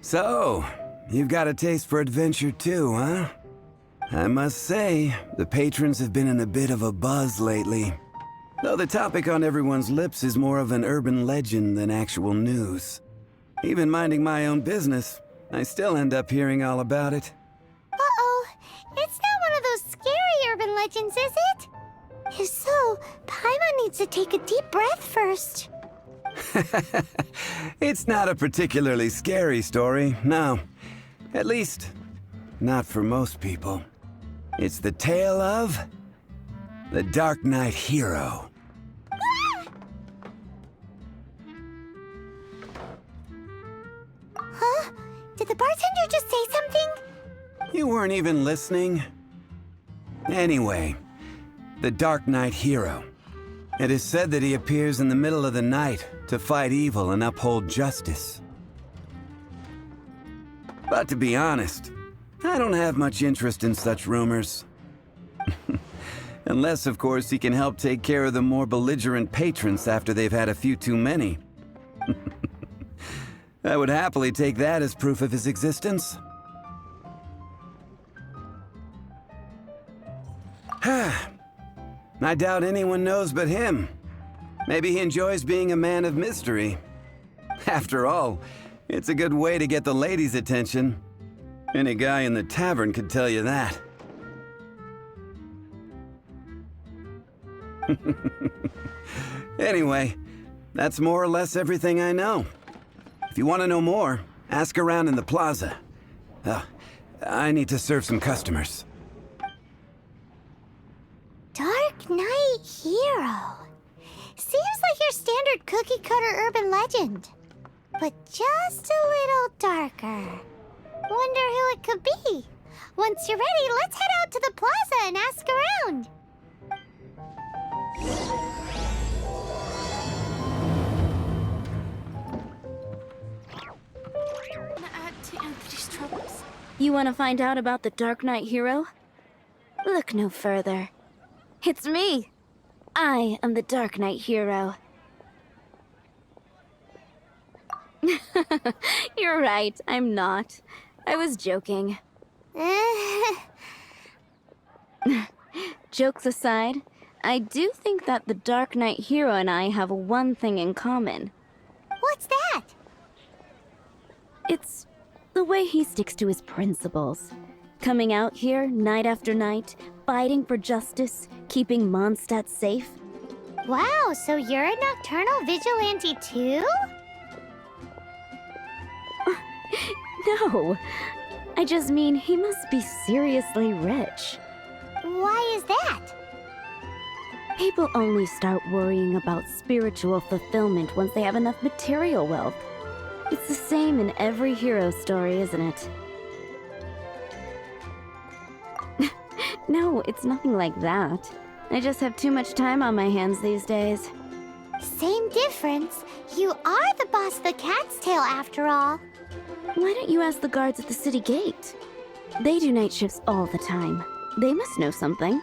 So, you've got a taste for adventure too, huh? I must say, the patrons have been in a bit of a buzz lately. Though the topic on everyone's lips is more of an urban legend than actual news. Even minding my own business, I still end up hearing all about it. Uh-oh, it's not one of those scary urban legends, is it? If so, Paimon needs to take a deep breath first. It's not a particularly scary story, no. At least, not for most people. It's the tale of the Darknight hero. Huh? Did the bartender just say something? You weren't even listening. Anyway, the Darknight hero. It is said that he appears in the middle of the night to fight evil and uphold justice. But to be honest, I don't have much interest in such rumors. Unless, of course, he can help take care of the more belligerent patrons after they've had a few too many. I would happily take that as proof of his existence. I doubt anyone knows but him. Maybe he enjoys being a man of mystery. After all, it's a good way to get the ladies' attention. Any guy in the tavern could tell you that. Anyway, that's more or less everything I know. If you want to know more, ask around in the plaza. I need to serve some customers. Darknight hero. Seems like your standard cookie-cutter urban legend. But just a little darker. Wonder who it could be. Once you're ready, let's head out to the plaza and ask around. You want to find out about the Darknight hero? Look no further. It's me! I am the Darknight hero. You're right, I'm not. I was joking. Jokes aside, I do think that the Darknight hero and I have one thing in common. What's that? It's the way he sticks to his principles. Coming out here night after night, fighting for justice, keeping Mondstadt safe. Wow, so you're a nocturnal vigilante too? No, I just mean he must be seriously rich. Why is that? People only start worrying about spiritual fulfillment once they have enough material wealth. It's the same in every hero story, isn't it? No, it's nothing like that. I just have too much time on my hands these days. Same difference. You are the boss of the Cat's Tail after all. Why don't you ask the guards at the city gate? They do night shifts all the time. They must know something.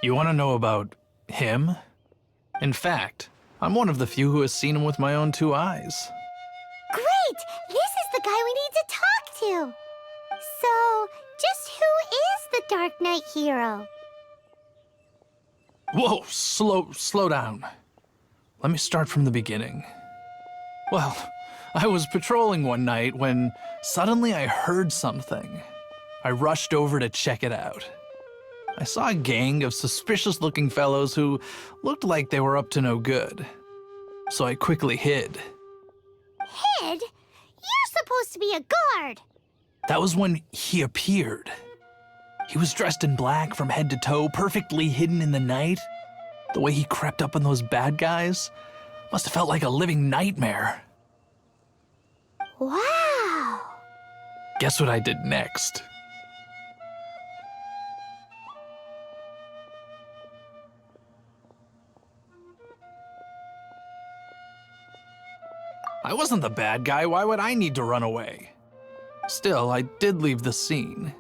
You want to know about him? In fact, I'm one of the few who has seen him with my own two eyes. Great! This is the guy we need to talk to! So, just who is the Darknight hero? Whoa, slow down. Let me start from the beginning. Well, I was patrolling one night when suddenly I heard something. I rushed over to check it out. I saw a gang of suspicious-looking fellows who looked like they were up to no good. So I quickly hid. Hid? You're supposed to be a guard! That was when he appeared. He was dressed in black from head to toe, perfectly hidden in the night. The way he crept up on those bad guys must have felt like a living nightmare. Wow! Guess what I did next? I wasn't the bad guy, why would I need to run away? Still, I did leave the scene.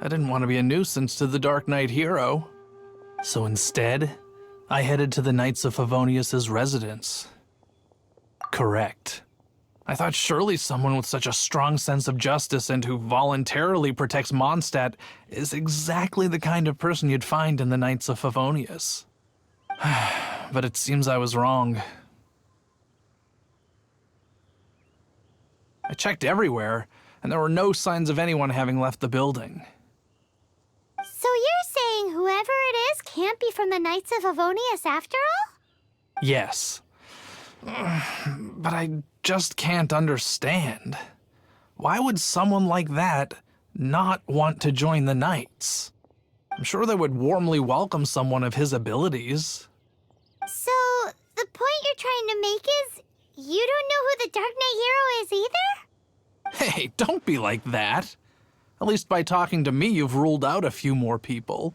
I didn't want to be a nuisance to the Darknight hero. So instead, I headed to the Knights of Favonius's residence. Correct. I thought surely someone with such a strong sense of justice and who voluntarily protects Mondstadt is exactly the kind of person you'd find in the Knights of Favonius. But it seems I was wrong. I checked everywhere, and there were no signs of anyone having left the building. So you're saying whoever it is can't be from the Knights of Favonius after all? Yes. But I just can't understand. Why would someone like that not want to join the Knights? I'm sure they would warmly welcome someone of his abilities. So, the point you're trying to make is you don't know who the Dark Knight hero is either? Hey, don't be like that. At least by talking to me, you've ruled out a few more people.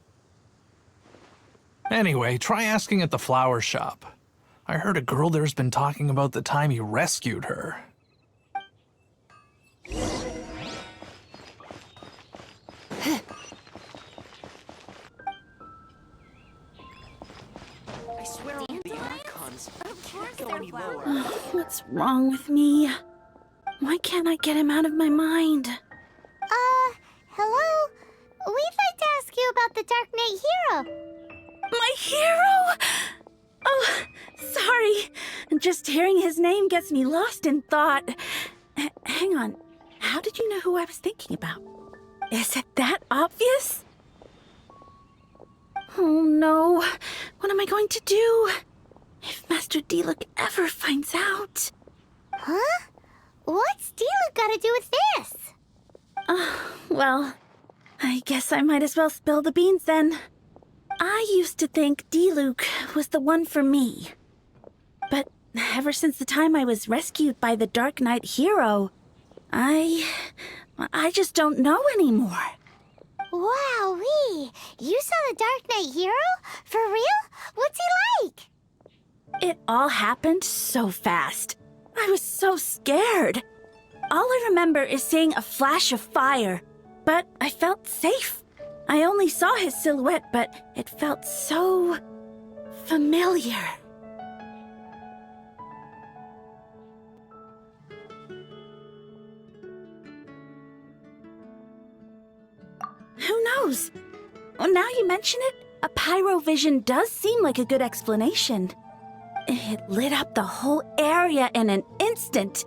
Anyway, try asking at the flower shop. I heard a girl there's been talking about the time you rescued her. I swear on the icons. Can't go any lower. What's wrong with me? Why can't I get him out of my mind? Hello? We'd like to ask you about the Dark Knight hero. My hero? Oh, sorry. Just hearing his name gets me lost in thought. Hang on. How did you know who I was thinking about? Is it that obvious? Oh no. What am I going to do? If Master Diluc ever finds out. Huh? What's Diluc got to do with this? Well, I guess I might as well spill the beans then. I used to think Diluc was the one for me. But ever since the time I was rescued by the Dark Knight hero, I just don't know anymore. Wowee! You saw the Dark Knight hero? For real? What's he like? It all happened so fast. I was so scared. All I remember is seeing a flash of fire, but I felt safe. I only saw his silhouette, but it felt so familiar. Who knows? Well, now you mention it, a pyrovision does seem like a good explanation. It lit up the whole area in an instant.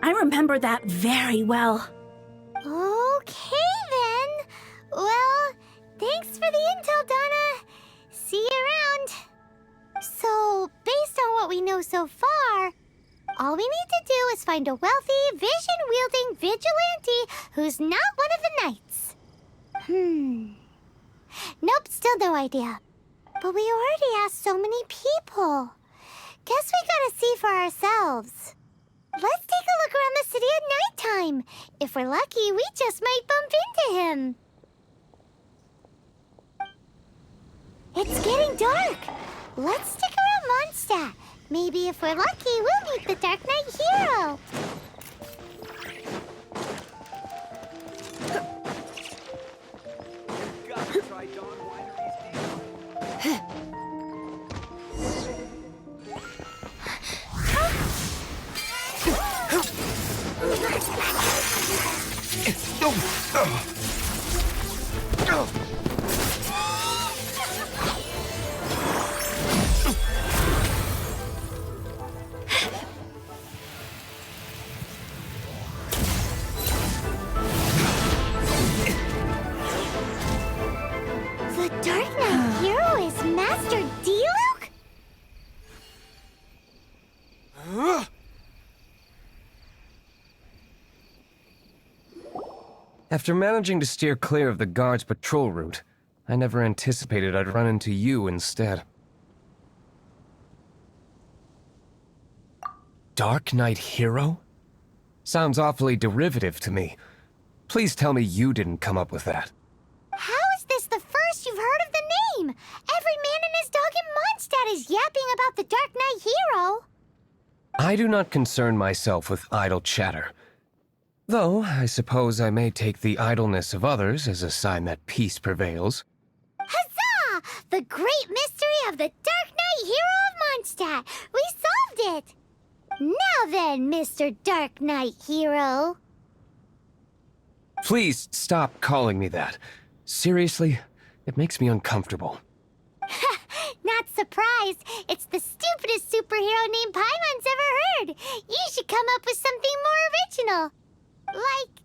I remember that very well. Okay then. Well, thanks for the intel, Donna. See you around. So, based on what we know so far, all we need to do is find a wealthy, vision-wielding vigilante who's not one of the knights. Nope, still no idea. But we already asked so many people. Guess we gotta see for ourselves. Let's take a look around the city at nighttime. If we're lucky, we just might bump into him. It's getting dark. Let's stick around Mondstadt. Maybe if we're lucky, we'll meet the Dark Knight hero. The Dark Knight hero is Master Diluc? After managing to steer clear of the guard's patrol route, I never anticipated I'd run into you instead. Dark Knight hero? Sounds awfully derivative to me. Please tell me you didn't come up with that. How is this the first you've heard of the name? Every man and his dog in Mondstadt is yapping about the Dark Knight hero. I do not concern myself with idle chatter. Though, I suppose I may take the idleness of others as a sign that peace prevails. Huzzah! The great mystery of the Darknight Hero of Mondstadt! We solved it! Now then, Mr. Darknight Hero. Please stop calling me that. Seriously, it makes me uncomfortable. Not surprised. It's the stupidest superhero name Paimon's ever heard. You should come up with something more original. Like...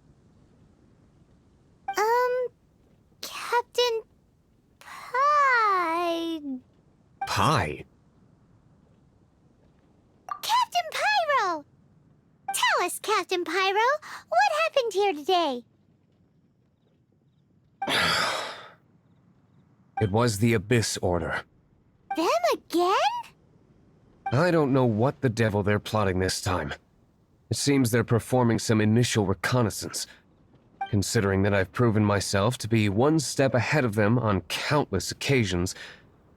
Captain Pie... Pie? Captain Pyro! Tell us, Captain Pyro, what happened here today? It was the Abyss Order. Them again? I don't know what the devil they're plotting this time. It seems they're performing some initial reconnaissance. Considering that I've proven myself to be one step ahead of them on countless occasions,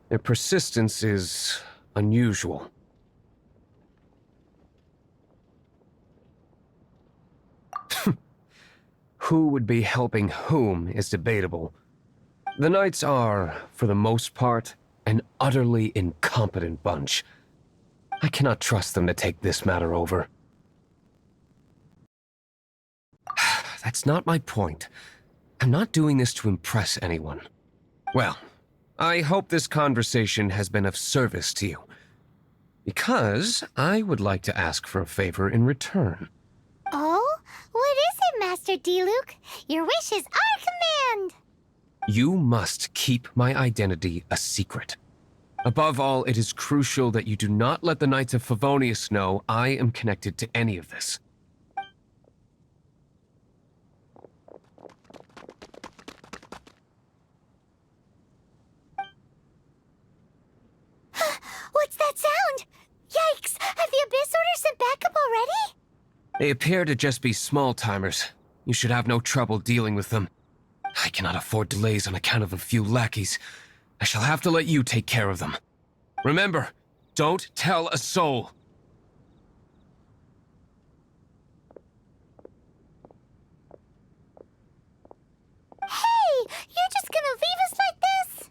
their persistence is unusual. Who would be helping whom is debatable. The Knights are, for the most part, an utterly incompetent bunch. I cannot trust them to take this matter over. That's not my point. I'm not doing this to impress anyone. Well, I hope this conversation has been of service to you. Because I would like to ask for a favor in return. Oh? What is it, Master Diluc? Your wish is our command! You must keep my identity a secret. Above all, it is crucial that you do not let the Knights of Favonius know I am connected to any of this. What's that sound? Yikes! Have the Abyss Order sent backup already? They appear to just be small-timers. You should have no trouble dealing with them. I cannot afford delays on account of a few lackeys. I shall have to let you take care of them. Remember, don't tell a soul. Hey! You're just gonna leave us like this?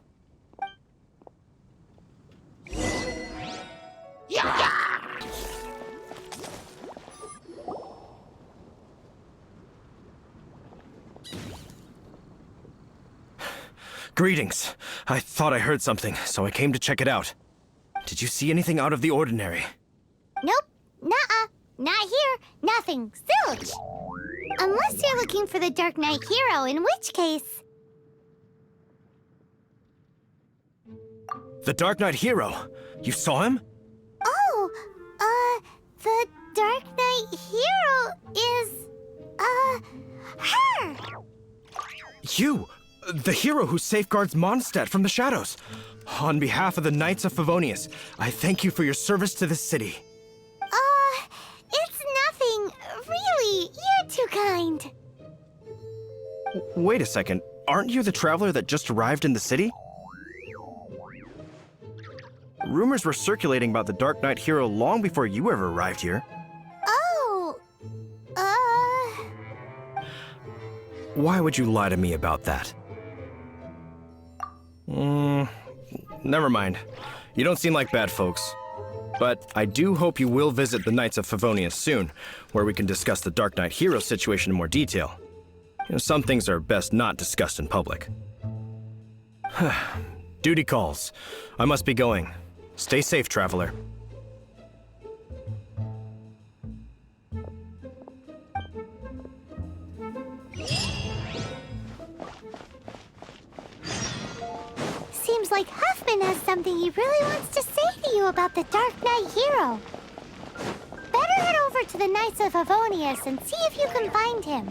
Greetings. I thought I heard something, so I came to check it out. Did you see anything out of the ordinary? Nope. Nuh-uh. Not here. Nothing. Zilch. Unless you're looking for the Darknight Hero, in which case... The Darknight Hero? You saw him? Oh, the Darknight Hero is... her! You! The hero who safeguards Mondstadt from the shadows. On behalf of the Knights of Favonius, I thank you for your service to this city. It's nothing. Really, you're too kind. Wait a second. Aren't you the traveler that just arrived in the city? Rumors were circulating about the Darknight Hero long before you ever arrived here. Oh, Why would you lie to me about that? Never mind. You don't seem like bad folks. But I do hope you will visit the Knights of Favonius soon, where we can discuss the Darknight Hero situation in more detail. You know, some things are best not discussed in public. Duty calls. I must be going. Stay safe, traveler. seems like Huffman has something he really wants to say to you about the Darknight Hero. Better head over to the Knights of Favonius and see if you can find him.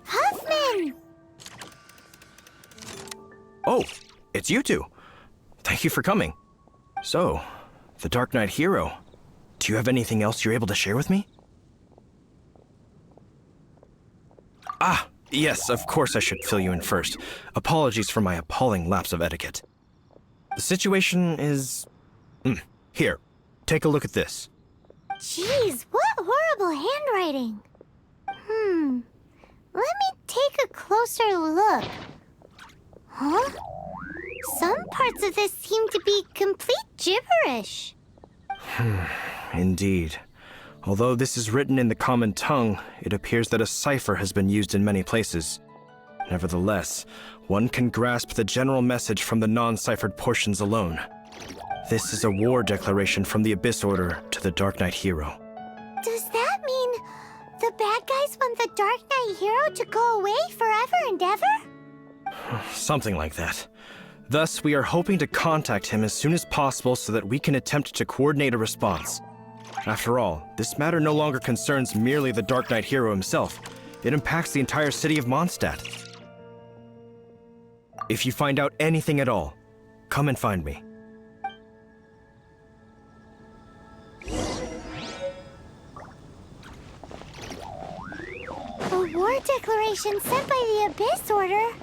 Huffman! Oh, it's you two. Thank you for coming. So, the Darknight Hero. Do you have anything else you're able to share with me? Ah, Yes, of course I should fill you in first. Apologies for my appalling lapse of etiquette. The situation is... Here, take a look at this. Jeez, what horrible handwriting. Let me take a closer look. Huh? Some parts of this seem to be complete gibberish. Indeed. Although this is written in the common tongue, it appears that a cipher has been used in many places. Nevertheless, one can grasp the general message from the non-ciphered portions alone. This is a war declaration from the Abyss Order to the Darknight hero. Does that mean the bad guys want the Darknight hero to go away forever and ever? Something like that. Thus, we are hoping to contact him as soon as possible so that we can attempt to coordinate a response. After all, this matter no longer concerns merely the Darknight hero himself. It impacts the entire city of Mondstadt. If you find out anything at all, come and find me. A war declaration sent by the Abyss Order?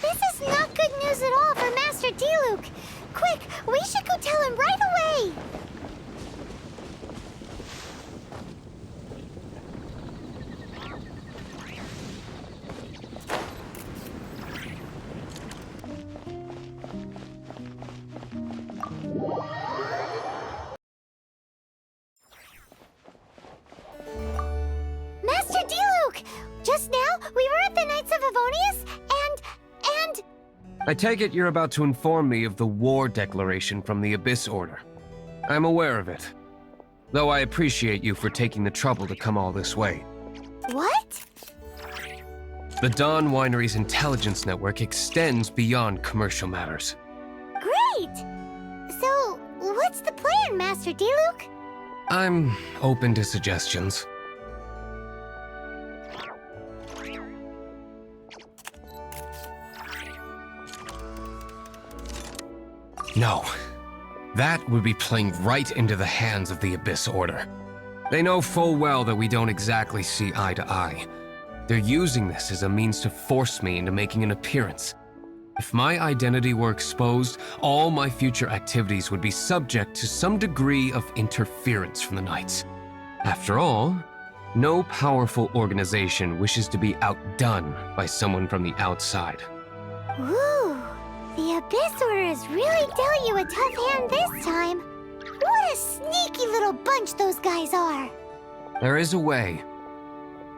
This is not good news at all for Master Diluc. Quick, we should go tell him right away! Master Diluc! Just now, we were at the Knights of Avonius, and... I take it you're about to inform me of the war declaration from the Abyss Order. I'm aware of it, though I appreciate you for taking the trouble to come all this way. What? The Dawn Winery's intelligence network extends beyond commercial matters. Great! So, what's the plan, Master Diluc? I'm open to suggestions. No. That would be playing right into the hands of the Abyss Order. They know full well that we don't exactly see eye to eye. They're using this as a means to force me into making an appearance. If my identity were exposed, all my future activities would be subject to some degree of interference from the Knights. After all, no powerful organization wishes to be outdone by someone from the outside. Ooh, the Abyss Order has really dealt you a tough hand this time. What a sneaky little bunch those guys are. There is a way,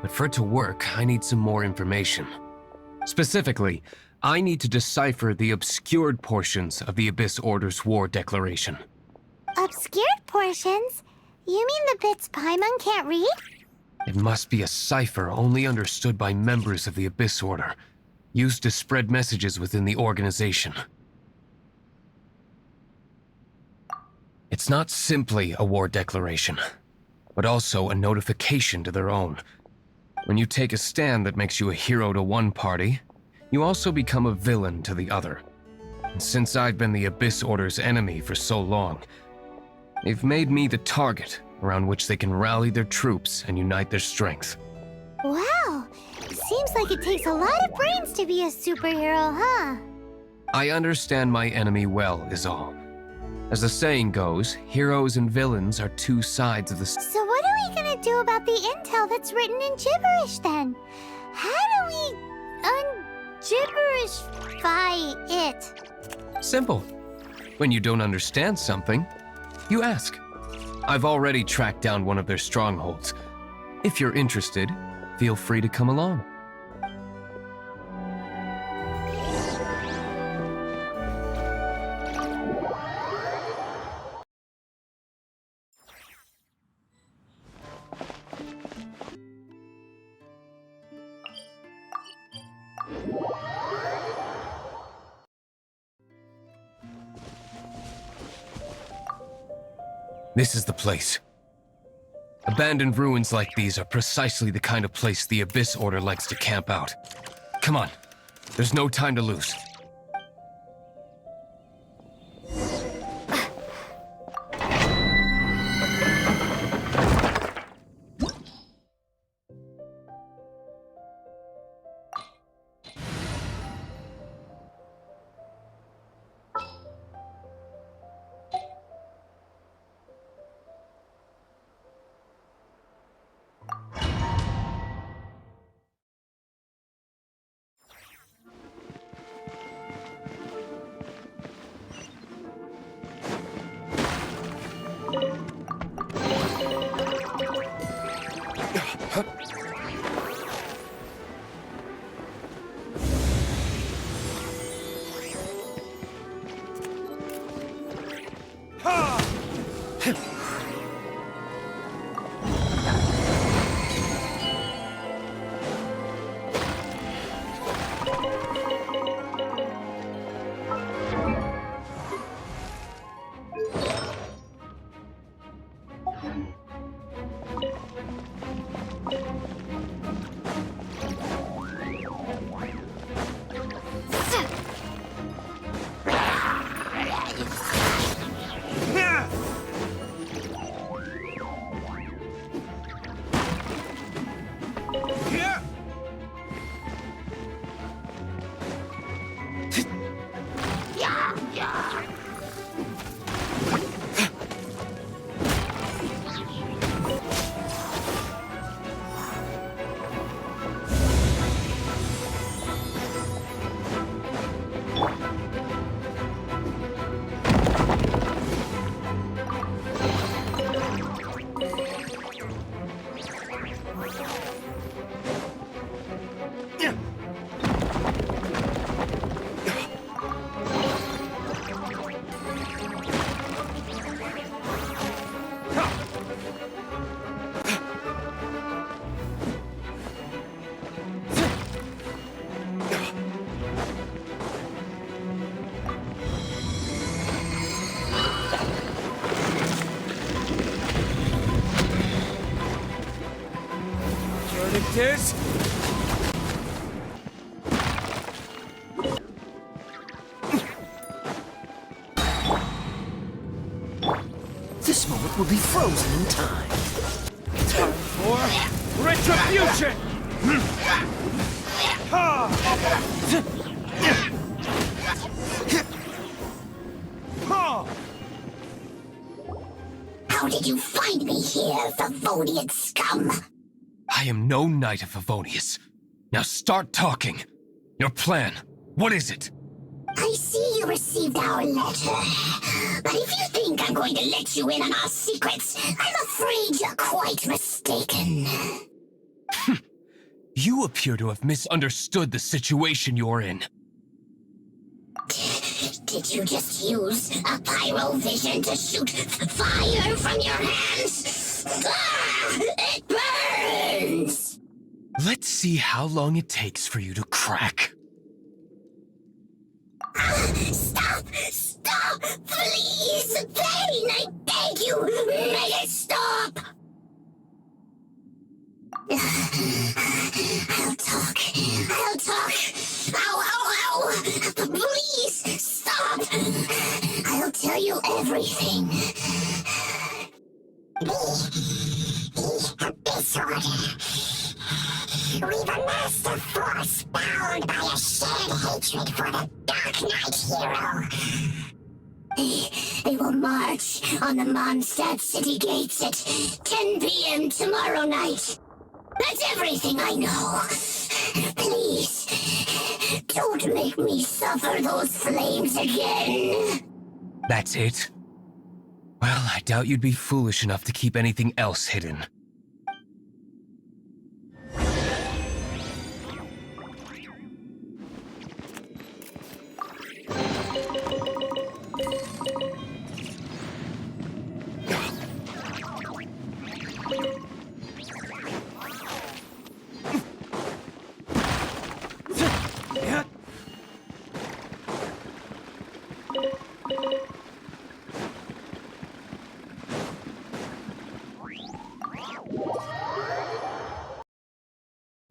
but for it to work, I need some more information. Specifically, I need to decipher the obscured portions of the Abyss Order's war declaration. Obscured portions? You mean the bits Paimon can't read? It must be a cipher only understood by members of the Abyss Order, used to spread messages within the organization. It's not simply a war declaration, but also a notification to their own. When you take a stand that makes you a hero to one party, you also become a villain to the other. And since I've been the Abyss Order's enemy for so long, they've made me the target around which they can rally their troops and unite their strength. Wow, seems like it takes a lot of brains to be a superhero, huh? I understand my enemy well, is all. As the saying goes, heroes and villains are two sides of the... So what are we gonna do about the intel that's written in gibberish, then? How do we un-gibberishify it? Simple. When you don't understand something, you ask. I've already tracked down one of their strongholds. If you're interested, feel free to come along. This is the place. Abandoned ruins like these are precisely the kind of place the Abyss Order likes to camp out. Come on, there's no time to lose. is... This moment will be frozen in time. Time for retribution! How did you find me here, Favonian scum? I am no knight of Favonius. Now start talking. Your plan, what is it? I see you received our letter. But if you think I'm going to let you in on our secrets, I'm afraid you're quite mistaken. You appear to have misunderstood the situation you're in. Did you just use a pyrovision to shoot fire from your hands? Ah, it burns! Let's see how long it takes for you to crack. Stop! Stop! Please! Pain! I beg you! Make it stop! I'll talk. I'll talk. Ow, ow, ow! Please, stop! I'll tell you everything. This order. We've amassed a force bound by a shared hatred for the Darknight hero. They will march on the Mondstadt city gates at 10 p.m. tomorrow night. That's everything I know. Please, don't make me suffer those flames again. That's it? Well, I doubt you'd be foolish enough to keep anything else hidden.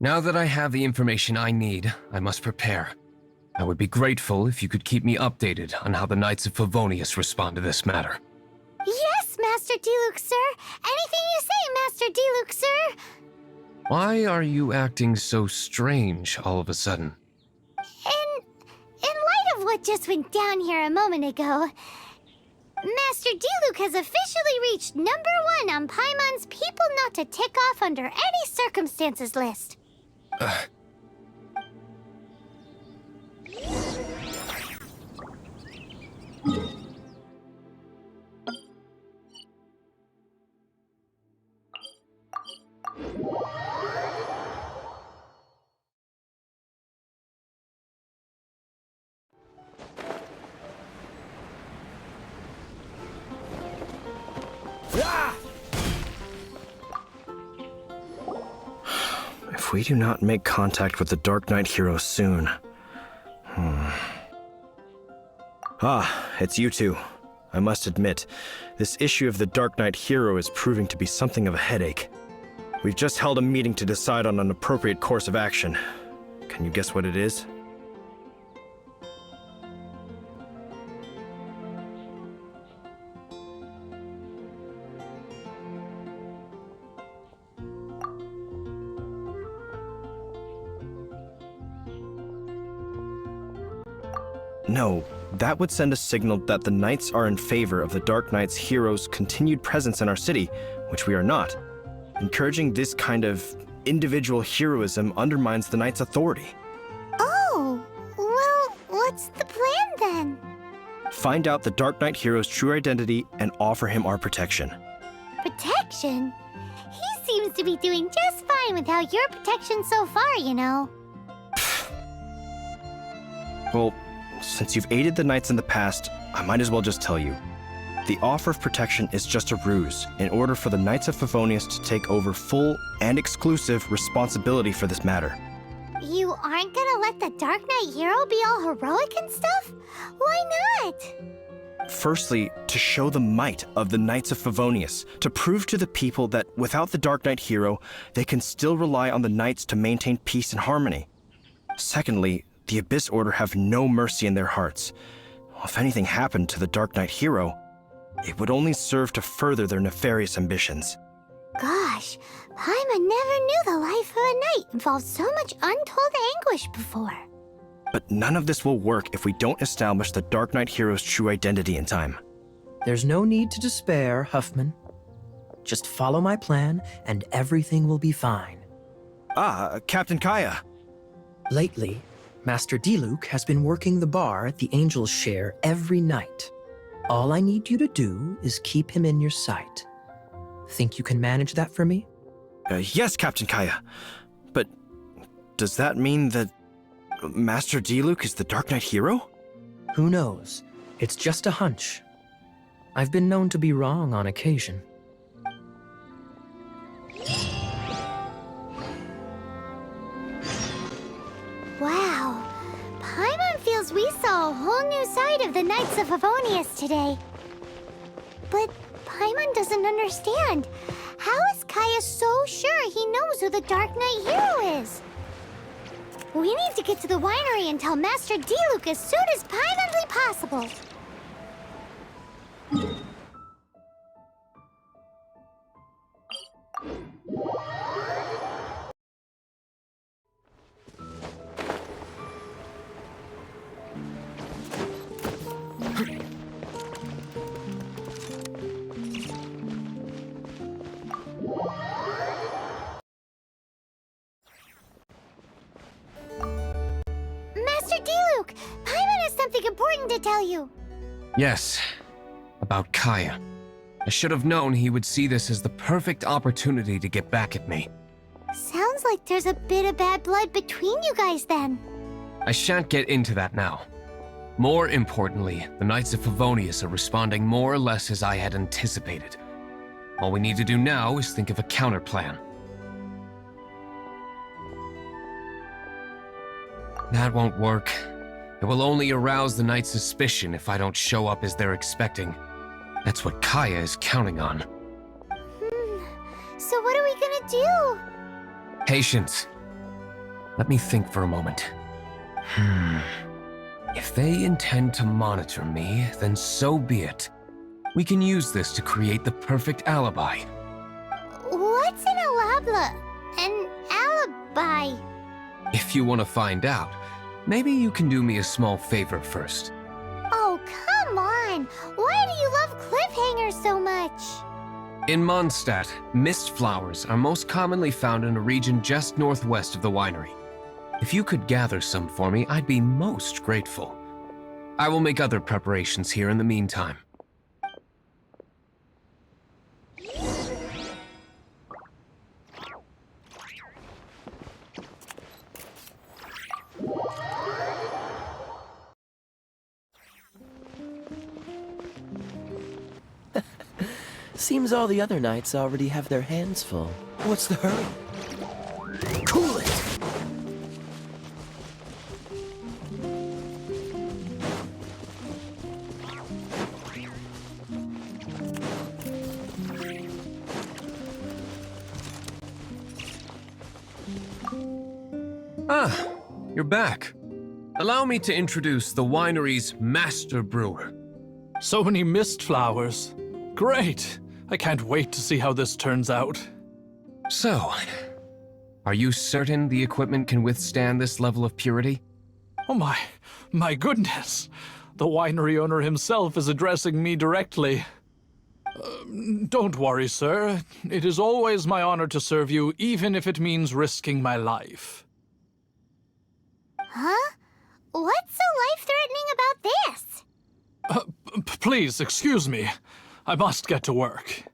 Now that I have the information I need, I must prepare. I would be grateful if you could keep me updated on how the Knights of Favonius respond to this matter. Yes, Master Diluc, sir. Anything you say, Master Diluc, sir. Why are you acting so strange all of a sudden? In light of what just went down here a moment ago, Master Diluc has officially reached #1 on Paimon's People Not to Tick Off Under Any Circumstances list. If we do not make contact with the Darknight hero soon... Ah, it's you two. I must admit, this issue of the Darknight hero is proving to be something of a headache. We've just held a meeting to decide on an appropriate course of action. Can you guess what it is? No, that would send a signal that the Knights are in favor of the Dark Knight's hero's continued presence in our city, which we are not. Encouraging this kind of individual heroism undermines the Knights' authority. Oh, well, what's the plan then? Find out the Dark Knight hero's true identity and offer him our protection. Protection? He seems to be doing just fine without your protection so far, you know. Well, since you've aided the Knights in the past, I might as well just tell you. The offer of protection is just a ruse in order for the Knights of Favonius to take over full and exclusive responsibility for this matter. You aren't gonna let the Dark Knight hero be all heroic and stuff? Why not? Firstly, to show the might of the Knights of Favonius, to prove to the people that without the Dark Knight hero, they can still rely on the Knights to maintain peace and harmony. Secondly, the Abyss Order have no mercy in their hearts. If anything happened to the Dark Knight hero, it would only serve to further their nefarious ambitions. Gosh, Paimon never knew the life of a knight involved so much untold anguish before. But none of this will work if we don't establish the Dark Knight hero's true identity in time. There's no need to despair, Huffman. Just follow my plan, and everything will be fine. Ah, Captain Kaya. Lately, Master Diluc has been working the bar at the Angel's Share every night. All I need you to do is keep him in your sight. Think you can manage that for me? Yes, Captain Kaya. But does that mean that Master Diluc is the Dark Knight hero? Who knows? It's just a hunch. I've been known to be wrong on occasion. Wow, Paimon feels we saw a whole new side of the Knights of Favonius today. But Paimon doesn't understand. How is Kaya so sure he knows who the Dark Knight hero is? We need to get to the winery and tell Master Diluc as soon as Paimonly possible. Master Diluc, Paimon has something important to tell you. Yes, about Kaya. I should have known he would see this as the perfect opportunity to get back at me. Sounds like there's a bit of bad blood between you guys then. I shan't get into that now. More importantly, the Knights of Favonius are responding more or less as I had anticipated. All we need to do now is think of a counterplan. That won't work. It will only arouse the Knights' suspicion if I don't show up as they're expecting. That's what Kaya is counting on. So what are we gonna do? Patience. Let me think for a moment. If they intend to monitor me, then so be it. We can use this to create the perfect alibi. What's an alabla? An alibi? If you want to find out, maybe you can do me a small favor first. Oh, come on! Why do you love cliffhangers so much? In Mondstadt, mist flowers are most commonly found in a region just northwest of the winery. If you could gather some for me, I'd be most grateful. I will make other preparations here in the meantime. Seems all the other knights already have their hands full. What's the hurry? Cool it! Ah, you're back. Allow me to introduce the winery's master brewer. So many mist flowers. Great! I can't wait to see how this turns out. So, are you certain the equipment can withstand this level of purity? Oh my goodness! The winery owner himself is addressing me directly. Don't worry, sir. It is always my honor to serve you, even if it means risking my life. Huh? What's so life-threatening about this? Please, excuse me. I must get to work.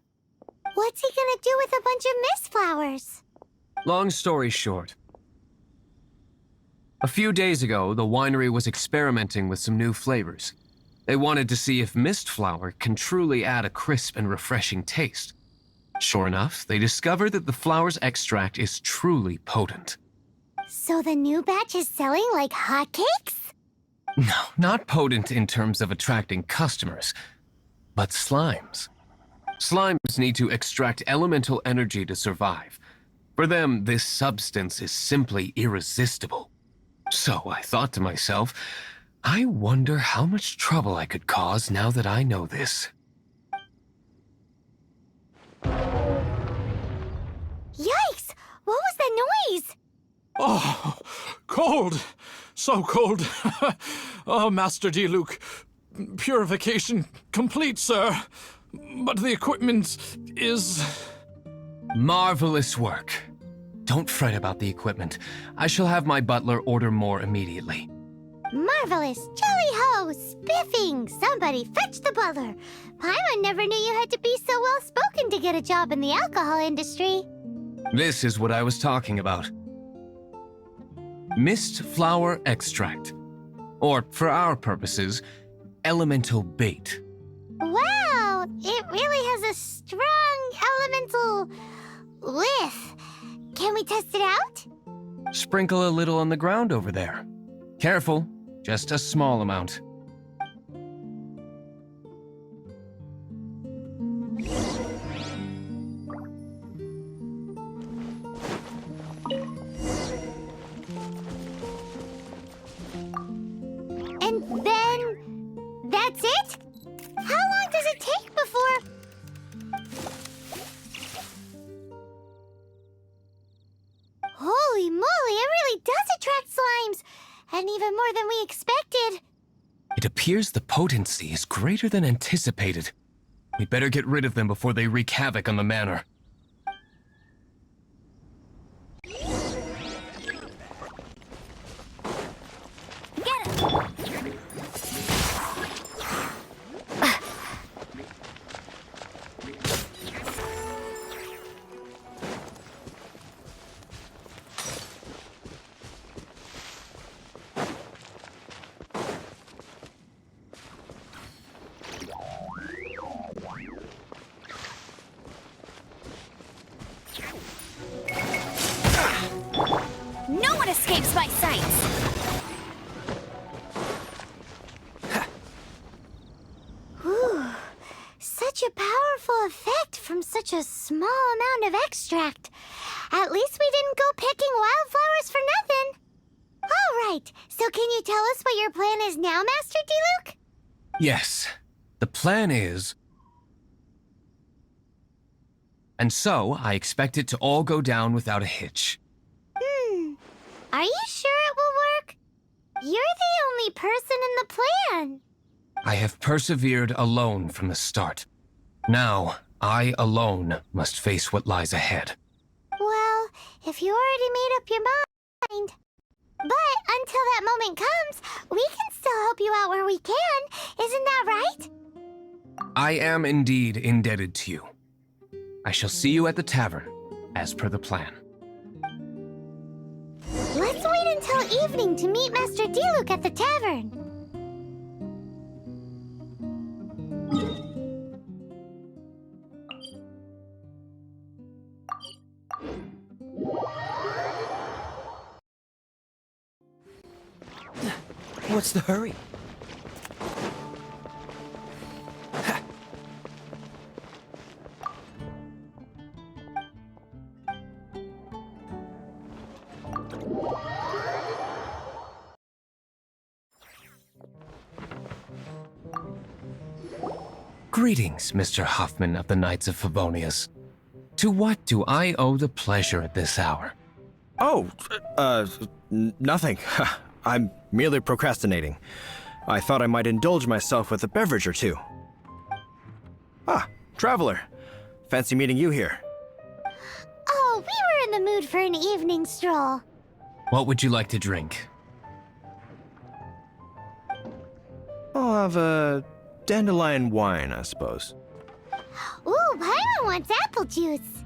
What's he gonna do with a bunch of mist flowers? Long story short. A few days ago, the winery was experimenting with some new flavors. They wanted to see if mist flower can truly add a crisp and refreshing taste. Sure enough, they discovered that the flower's extract is truly potent. So the new batch is selling like hotcakes? No, not potent in terms of attracting customers, but slimes. Slimes need to extract elemental energy to survive. For them, this substance is simply irresistible. So I thought to myself, I wonder how much trouble I could cause now that I know this. Yikes! What was that noise? Oh, cold! So cold! Oh, Master D-Luke, purification complete, sir. But the equipment is... Marvelous work. Don't fret about the equipment. I shall have my butler order more immediately. Marvelous! Jolly ho! Spiffing! Somebody fetch the butler! Paimon never knew you had to be so well-spoken to get a job in the alcohol industry. This is what I was talking about. Mist flower extract. Or, for our purposes, elemental bait. Wow! It really has a strong elemental whiff. Can we test it out? Sprinkle a little on the ground over there. Careful, just a small amount. And then... that's it? How long does it take before... Holy moly, it really does attract slimes! And even more than we expected. It appears the potency is greater than anticipated. We better get rid of them before they wreak havoc on the manor. No one escapes my sights! Whew. Such a powerful effect from such a small amount of extract. At least we didn't go picking wildflowers for nothing. All right, so can you tell us what your plan is now, Master D-Luke? Yes, the plan is... And so, I expect it to all go down without a hitch. Are you sure it will work? You're the only person in the plan. I have persevered alone from the start. Now, I alone must face what lies ahead. Well, if you already made up your mind. But until that moment comes, we can still help you out where we can. Isn't that right? I am indeed indebted to you. I shall see you at the tavern, as per the plan. Let's wait until evening to meet Master D-Luke at the tavern. What's the hurry? Greetings, Mr. Huffman of the Knights of Favonius. To what do I owe the pleasure at this hour? Oh, nothing. I'm merely procrastinating. I thought I might indulge myself with a beverage or two. Ah, traveler. Fancy meeting you here. Oh, we were in the mood for an evening stroll. What would you like to drink? I'll have a dandelion wine, I suppose. Ooh, Paimon wants apple juice.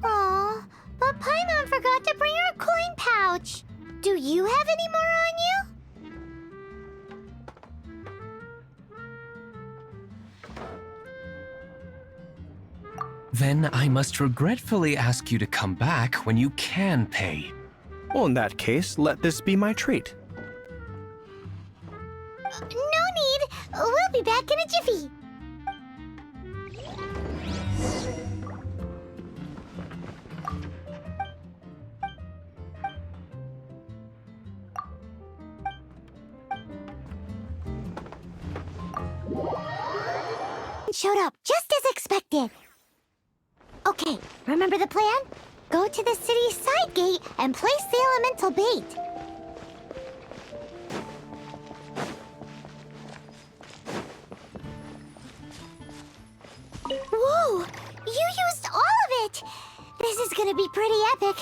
Aw, but Paimon forgot to bring her coin pouch. Do you have any more on you? Then I must regretfully ask you to come back when you can pay. Well, in that case, let this be my treat. No need. We'll be back in a jiffy. Showed up just as expected. Okay, remember the plan? Go to the city's side gate and place the elemental bait. Whoa! You used all of it! This is gonna be pretty epic.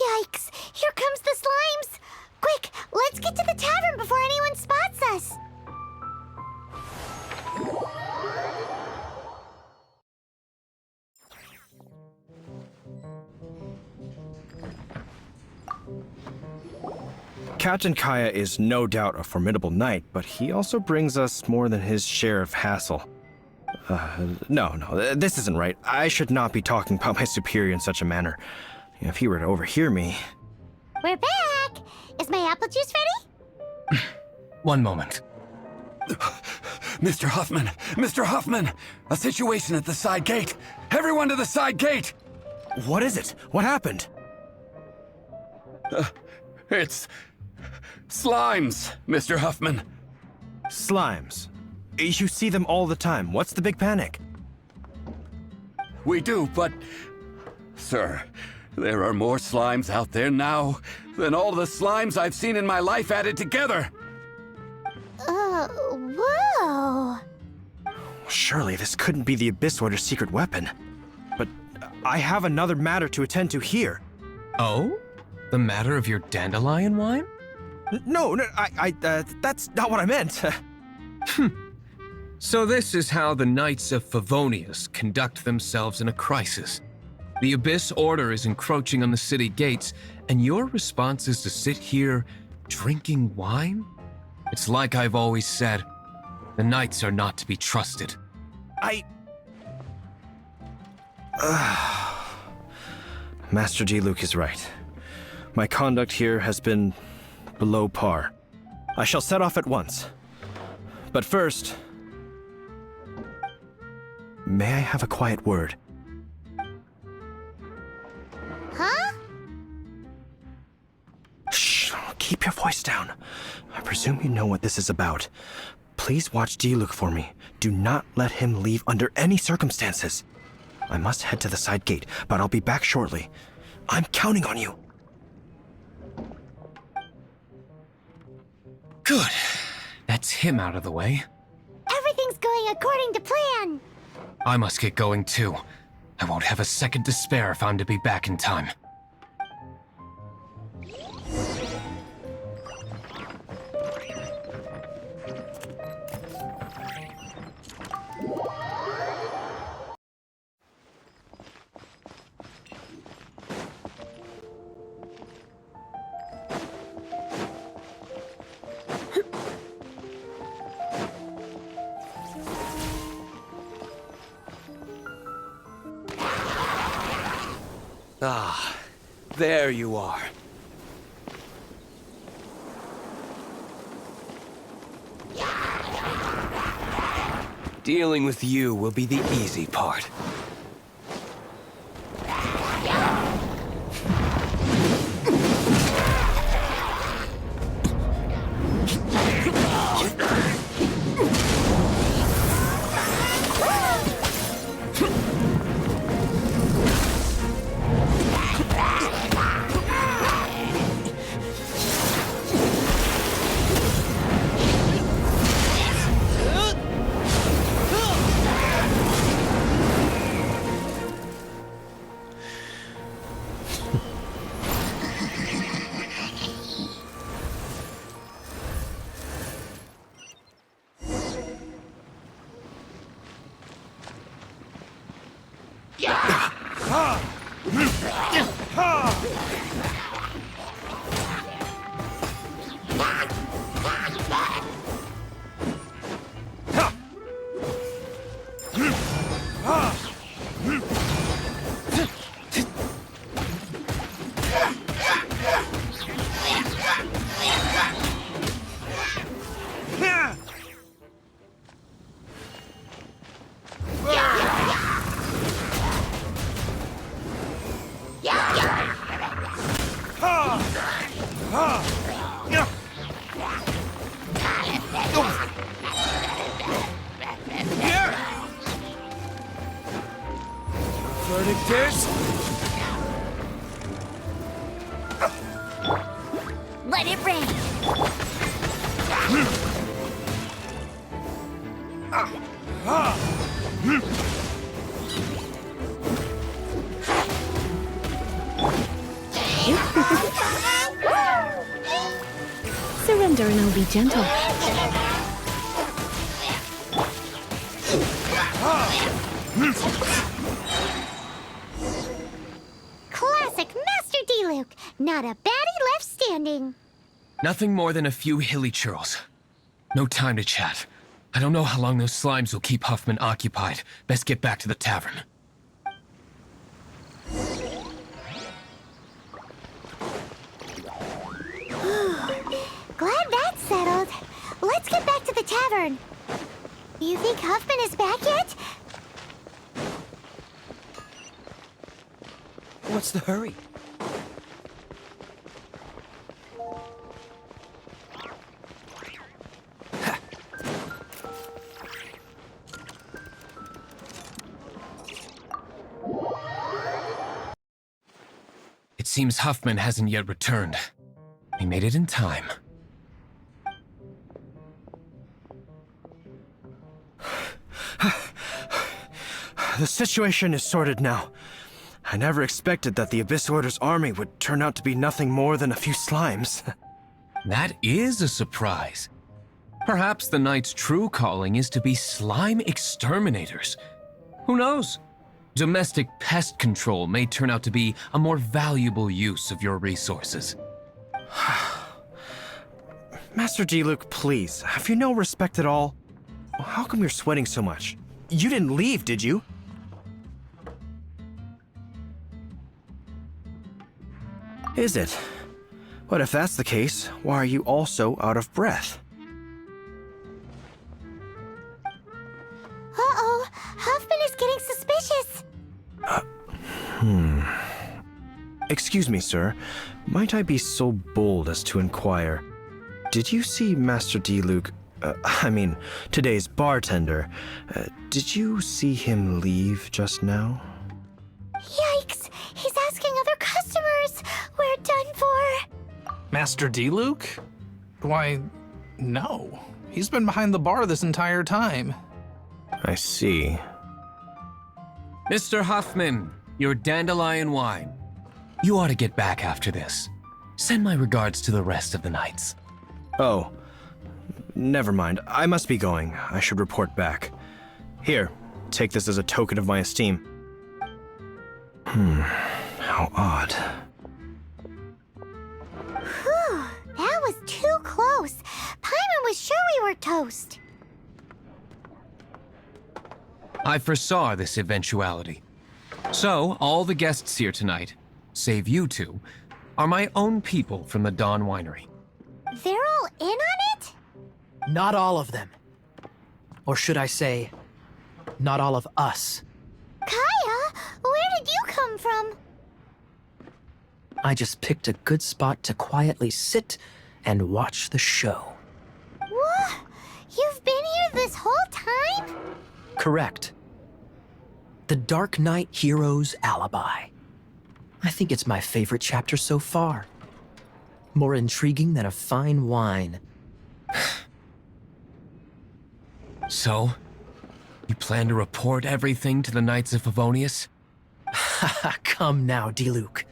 Yikes! Here comes the slimes! Quick, let's get to the tavern before anyone spots us! Captain Kaya is no doubt a formidable knight, but he also brings us more than his share of hassle. No, this isn't right. I should not be talking about my superior in such a manner. If he were to overhear me... We're back! Is my apple juice ready? One moment. Mr. Huffman! Mr. Huffman! A situation at the side gate! Everyone to the side gate! What is it? What happened? It's... slimes, Mr. Huffman. Slimes. You see them all the time. What's the big panic? We do, but... Sir, there are more slimes out there now than all the slimes I've seen in my life added together. Whoa. Surely this couldn't be the Abyss Warder's secret weapon. But I have another matter to attend to here. Oh? The matter of your dandelion wine? No, that's not what I meant. So this is how the Knights of Favonius conduct themselves in a crisis. The Abyss Order is encroaching on the city gates, and your response is to sit here drinking wine? It's like I've always said, the Knights are not to be trusted. Master Diluc is right. My conduct here has been below par. I shall set off at once. But first, may I have a quiet word? Huh? Shh, keep your voice down. I presume you know what this is about. Please watch Diluc for me. Do not let him leave under any circumstances. I must head to the side gate, but I'll be back shortly. I'm counting on you. Good. That's him out of the way. Everything's going according to plan. I must get going too. I won't have a second to spare if I'm to be back in time. Ah, there you are. Dealing with you will be the easy part. Verdict is... Let it rain. Surrender and I'll be gentle. Classic Master D-Luke. Not a baddie left standing. Nothing more than a few hilly churls. No time to chat. I don't know how long those slimes will keep Huffman occupied. Best get back to the tavern. Glad that's settled. Let's get back to the tavern. You think Huffman is back yet? What's the hurry? It seems Huffman hasn't yet returned. We made it in time. The situation is sorted now. I never expected that the Abyss Order's army would turn out to be nothing more than a few slimes. That is a surprise. Perhaps the Knight's true calling is to be slime exterminators. Who knows? Domestic pest control may turn out to be a more valuable use of your resources. Master D-Luke, please, have you no respect at all? How come you're sweating so much? You didn't leave, did you? Is it? But if that's the case, why are you also out of breath? Uh-oh, Huffman is getting suspicious. Excuse me, sir. Might I be so bold as to inquire? Did you see Master D-Luke, today's bartender? Did you see him leave just now? Yikes, he's asking other customers. We're done for. Master D-Luke? Why, no. He's been behind the bar this entire time. I see. Mr. Huffman, your dandelion wine. You ought to get back after this. Send my regards to the rest of the knights. Oh, never mind. I must be going. I should report back. Here, take this as a token of my esteem. How odd. Whew, that was too close. Paimon was sure we were toast. I foresaw this eventuality. So, all the guests here tonight, save you two, are my own people from the Dawn Winery. They're all in on it? Not all of them. Or should I say, not all of us. Kaya, where did you come from? I just picked a good spot to quietly sit and watch the show. What? You've been here this whole time? Correct. The Darknight hero's alibi. I think it's my favorite chapter so far. More intriguing than a fine wine. So, you plan to report everything to the Knights of Favonius? Come now, D-Luke.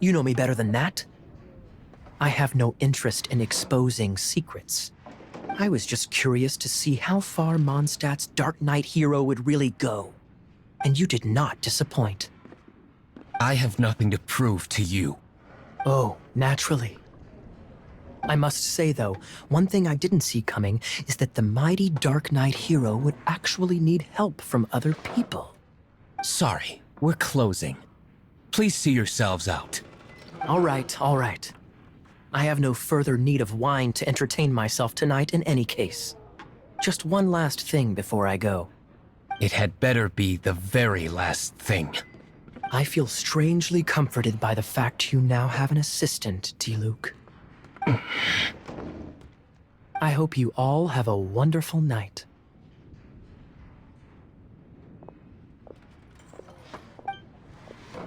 You know me better than that. I have no interest in exposing secrets. I was just curious to see how far Mondstadt's Darknight hero would really go. And you did not disappoint. I have nothing to prove to you. Oh, naturally. I must say, though, one thing I didn't see coming is that the mighty Darknight hero would actually need help from other people. Sorry, we're closing. Please see yourselves out. All right, all right. I have no further need of wine to entertain myself tonight in any case. Just one last thing before I go. It had better be the very last thing. I feel strangely comforted by the fact you now have an assistant, D-Luke. I hope you all have a wonderful night.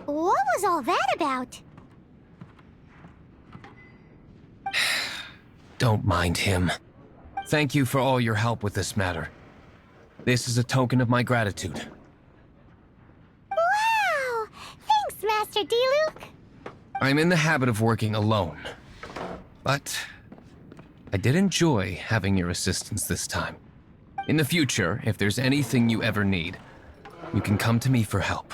What was all that about? Don't mind him. Thank you for all your help with this matter. This is a token of my gratitude. Wow! Thanks, Master D-Luke. I'm in the habit of working alone. But I did enjoy having your assistance this time. In the future, if there's anything you ever need, you can come to me for help.